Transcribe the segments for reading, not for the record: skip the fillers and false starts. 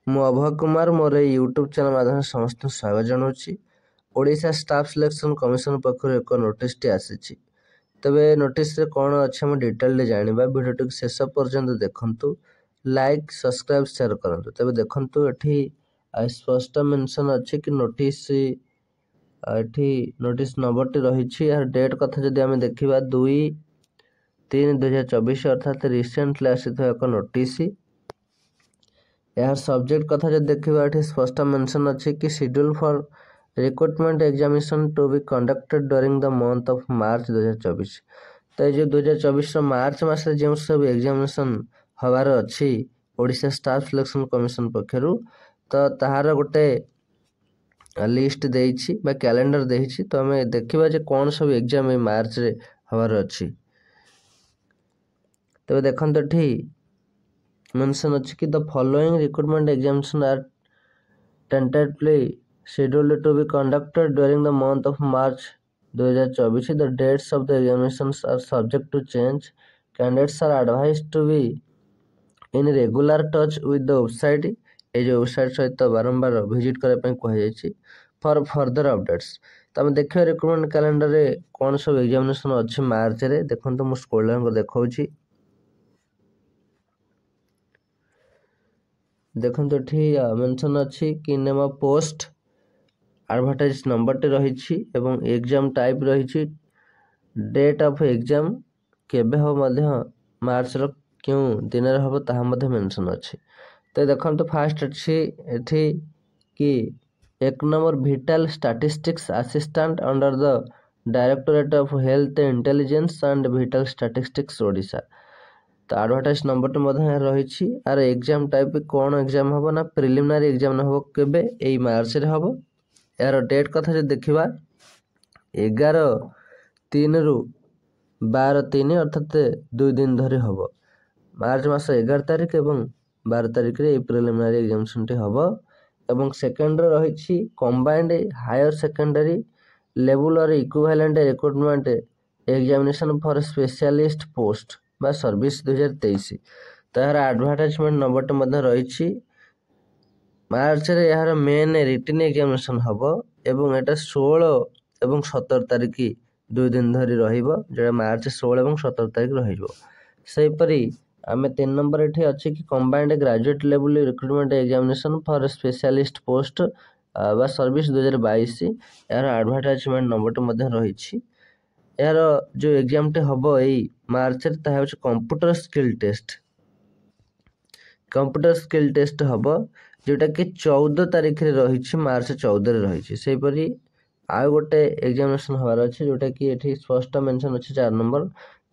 ମୁଁ ଅଭୟ କୁମାର ମୋର ଏଇ ୟୁଟ୍ୟୁବ୍ ଚ୍ୟାନେଲ୍ ମାଧ୍ୟମରେ ସମସ୍ତଙ୍କୁ ସ୍ୱାଗତ ଜଣାଉଛି। ଓଡ଼ିଶା ଷ୍ଟାଫ୍ ସିଲେକ୍ସନ୍ କମିଶନ ପକ୍ଷରୁ ଏକ ନୋଟିସ୍ଟି ଆସିଛି। ତେବେ ନୋଟିସ୍ରେ କ'ଣ ଅଛି ଆମେ ଡିଟେଲ୍ରେ ଜାଣିବା। ଭିଡ଼ିଓଟିକୁ ଶେଷ ପର୍ଯ୍ୟନ୍ତ ଦେଖନ୍ତୁ, ଲାଇକ୍ ସବସ୍କ୍ରାଇବ୍ ସେୟାର କରନ୍ତୁ। ତେବେ ଦେଖନ୍ତୁ ଏଠି ସ୍ପଷ୍ଟ ମେନସନ୍ ଅଛି କି ଏଠି ନୋଟିସ୍ ନମ୍ବରଟି ରହିଛି। ଏହାର ଡେଟ୍ କଥା ଯଦି ଆମେ ଦେଖିବା 2/3/2024 ଅର୍ଥାତ୍ ରିସେଣ୍ଟଲି ଆସିଥିବା ଏକ ନୋଟିସ୍। ଏହାର ସବଜେକ୍ଟ କଥା ଯଦି ଦେଖିବା ଏଠି ସ୍ପଷ୍ଟ ମେନସନ୍ ଅଛି କି schedule for recruitment examination to be conducted during the month of March 2024। ତ ଏଇ ଯେଉଁ 2024ର ମାର୍ଚ୍ଚ ମାସରେ ଯେଉଁ ସବୁ ଏକ୍ଜାମିନେସନ୍ ହେବାର ଅଛି ଓଡ଼ିଶା ଷ୍ଟାଫ୍ ସିଲେକ୍ସନ୍ କମିଶନ ପକ୍ଷରୁ, ତ ତାହାର ଗୋଟେ ଲିଷ୍ଟ ଦେଇଛି ବା କ୍ୟାଲେଣ୍ଡର ଦେଇଛି। ତ ଆମେ ଦେଖିବା ଯେ କ'ଣ ସବୁ ଏକ୍ଜାମ୍ ଏଇ ମାର୍ଚ୍ଚରେ ହେବାର ଅଛି। ତେବେ ଦେଖନ୍ତୁ ଏଠି ମେନସନ୍ ଅଛି କି the following recruitment examination are tentatively scheduled to be conducted during the month of March 2024. The dates of the examinations are subject to change. Candidates are advised to be in regular touch with the website। এই ଯେଉଁ website ସହିତ ବାରମ୍ବାର visit କରିବା ପାଇଁ କୁହାଯାଇଛି for further updates. ତ ଆମେ ଦେଖିବା ରିକ୍ରୁଟମେଣ୍ଟ କ୍ୟାଲେଣ୍ଡରରେ କ'ଣ ସବୁ ଏକ୍ଜାମିନେସନ୍ ଅଛି ମାର୍ଚ୍ଚରେ। ଦେଖନ୍ତୁ ମୁଁ ସ୍କ୍ରୋଲ୍ ଡାଉନ୍ କରି ଦେଖାଉଛି। ଦେଖନ୍ତୁ ଏଠି ମେନସନ୍ ଅଛି କି ନେମ୍ ଅଫ୍ ପୋଷ୍ଟ, ଆଡ଼ଭର୍ଟାଇଜ ନମ୍ବରଟି ରହିଛି ଏବଂ ଏକ୍ଜାମ୍ ଟାଇପ୍ ରହିଛି, ଡେଟ୍ ଅଫ୍ ଏକ୍ଜାମ୍ କେବେ ହେବ ମଧ୍ୟ ମାର୍ଚ୍ଚର କେଉଁ ଦିନରେ ହେବ ତାହା ମଧ୍ୟ ମେନସନ୍ ଅଛି। ତ ଦେଖନ୍ତୁ ଫାଷ୍ଟ ଅଛି ଏଠି କି 1 number vital statistics assistant under the directorate of health intelligence and vital statistics Odisha. ତ ଆଡ଼ଭର୍ଟାଇଜ ନମ୍ବରଟି ମଧ୍ୟ ରହିଛି। ଆର ଏକ୍ଜାମ୍ ଟାଇପ୍ କ'ଣ ଏକ୍ଜାମ୍ ହେବ ନା ପ୍ରିଲିମିନାରୀ ଏକ୍ଜାମ୍ ହେବ କେବେ, ଏଇ ମାର୍ଚ୍ଚରେ ହେବ। ଏହାର ଡେଟ୍ କଥା ଯଦି ଦେଖିବା 11/3 12/3 ଅର୍ଥାତ୍ 2 ଦିନ ଧରି ହେବ। ମାର୍ଚ୍ଚ ମାସ 11 ତାରିଖ ଏବଂ 12 ତାରିଖରେ ଏଇ ପ୍ରିଲିମିନାରୀ ଏକ୍ଜାମିନେସନ୍ଟି ହେବ। ଏବଂ ସେକେଣ୍ଡରେ ରହିଛି କମ୍ବାଇଣ୍ଡ ହାୟର ସେକେଣ୍ଡାରୀ ଲେବୁଲ୍ or equivalent recruitment examination for specialist post ବା ସର୍ଭିସ୍ 2023। ତ ଏହାର ଆଡ଼ଭର୍ଟାଇଜମେଣ୍ଟ ନମ୍ବରଟି ମଧ୍ୟ ରହିଛି। ମାର୍ଚ୍ଚରେ ଏହାର ମେନ୍ ରିଟିନ୍ ଏକ୍ଜାମିନେସନ୍ ହେବ ଏବଂ ଏଇଟା 16 ଏବଂ 17 ତାରିଖ 2 ଦିନ ଧରି ରହିବ, ଯେଉଁଟା ମାର୍ଚ୍ଚ 16 ଏବଂ 17 ତାରିଖ ରହିବ। ସେହିପରି ଆମେ 3 ନମ୍ବର ଏଠି ଅଛି କି କମ୍ବାଇଣ୍ଡ ଗ୍ରାଜୁଏଟ୍ ଲେବୁଲ୍ recruitment examination for specialist post ବା ସର୍ଭିସ୍ 2022। ଏହାର ଆଡ଼ଭର୍ଟାଇଜମେଣ୍ଟ ନମ୍ବରଟି ମଧ୍ୟ ରହିଛି। ଏହାର ଯେଉଁ ଏକ୍ଜାମ୍ଟି ହେବ ଏଇ ମାର୍ଚ୍ଚରେ ତାହା ହେଉଛି computer skill test. Computer skill test ହେବ ଯେଉଁଟାକି 14 ତାରିଖରେ ରହିଛି, ମାର୍ଚ୍ଚ 14ରେ ରହିଛି। ସେହିପରି ଆଉ ଗୋଟେ ଏକ୍ଜାମିନେସନ୍ ହେବାର ଅଛି ଯେଉଁଟାକି ଏଠି ସ୍ପଷ୍ଟ ମେନସନ୍ ଅଛି 4 ନମ୍ବର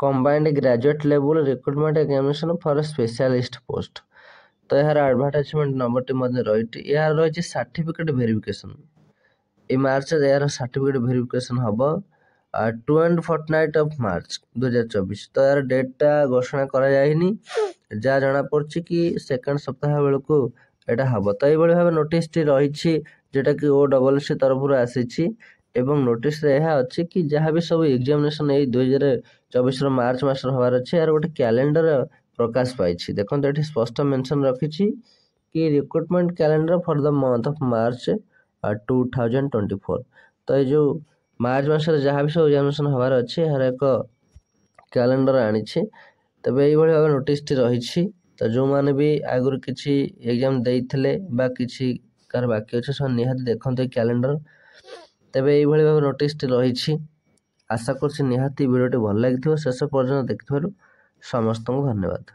କମ୍ବାଇଣ୍ଡ ଗ୍ରାଜୁଏଟ୍ ଲେବୁଲ୍ recruitment examination for specialist post. ତ ଏହାର ଆଡ଼ଭର୍ଟାଇଜମେଣ୍ଟ ନମ୍ବରଟି ମଧ୍ୟ ରହିଛି। ଏହାର ରହିଛି ସାର୍ଟିଫିକେଟ୍ ଭେରିଫିକେସନ୍। ଏଇ ମାର୍ଚ୍ଚରେ ଏହାର ସାର୍ଟିଫିକେଟ୍ ଭେରିଫିକେସନ୍ ହେବ 2 ଫର୍ଟନାଇଟ୍ ଅଫ୍ ମାର୍ଚ୍ଚ 2024। ତ ଏହାର ଡେଟ୍ଟା ଘୋଷଣା କରାଯାଇନି, ଯାହା ଜଣାପଡ଼ୁଛି କି ସେକେଣ୍ଡ ସପ୍ତାହ ବେଳକୁ ଏଇଟା ହେବ। ତ ଏଇଭଳି ଭାବେ ନୋଟିସ୍ଟି ରହିଛି ଯେଉଁଟାକି OCC ତରଫରୁ ଆସିଛି। ଏବଂ ନୋଟିସ୍ରେ ଏହା ଅଛି କି ଯାହା ବି ସବୁ ଏକ୍ଜାମିନେସନ୍ ଏଇ 2024ର ମାର୍ଚ୍ଚ ମାସରେ ହେବାର ଅଛି, ଏହାର ଗୋଟେ କ୍ୟାଲେଣ୍ଡର ପ୍ରକାଶ ପାଇଛି। ଦେଖନ୍ତୁ ଏଠି ସ୍ପଷ୍ଟ ମେନସନ୍ ରଖିଛି କି recruitment calendar for the month of March 2024। ତ ଏଇ ଯେଉଁ ମାର୍ଚ୍ଚ ମାସରେ ଯାହା ବି ସବୁ ଏକ୍ଜାମିନେସନ୍ ହେବାର ଅଛି ଏହାର ଏକ କ୍ୟାଲେଣ୍ଡର ଆଣିଛି। ତେବେ ଏଇଭଳି ଭାବେ ନୋଟିସ୍ଟି ରହିଛି। ତ ଯେଉଁମାନେ ବି ଆଗରୁ କିଛି ଏକ୍ଜାମ୍ ଦେଇଥିଲେ ବା କିଛି କାହାର ବାକି ଅଛି ସେମାନେ ନିହାତି ଦେଖନ୍ତୁ ଏଇ କ୍ୟାଲେଣ୍ଡର। ତେବେ ଏଇଭଳି ଭାବେ ନୋଟିସ୍ଟି ରହିଛି। ଆଶା କରୁଛି ନିହାତି ଭିଡ଼ିଓଟି ଭଲ ଲାଗିଥିବ। ଶେଷ ପର୍ଯ୍ୟନ୍ତ ଦେଖିଥିବାରୁ ସମସ୍ତଙ୍କୁ ଧନ୍ୟବାଦ।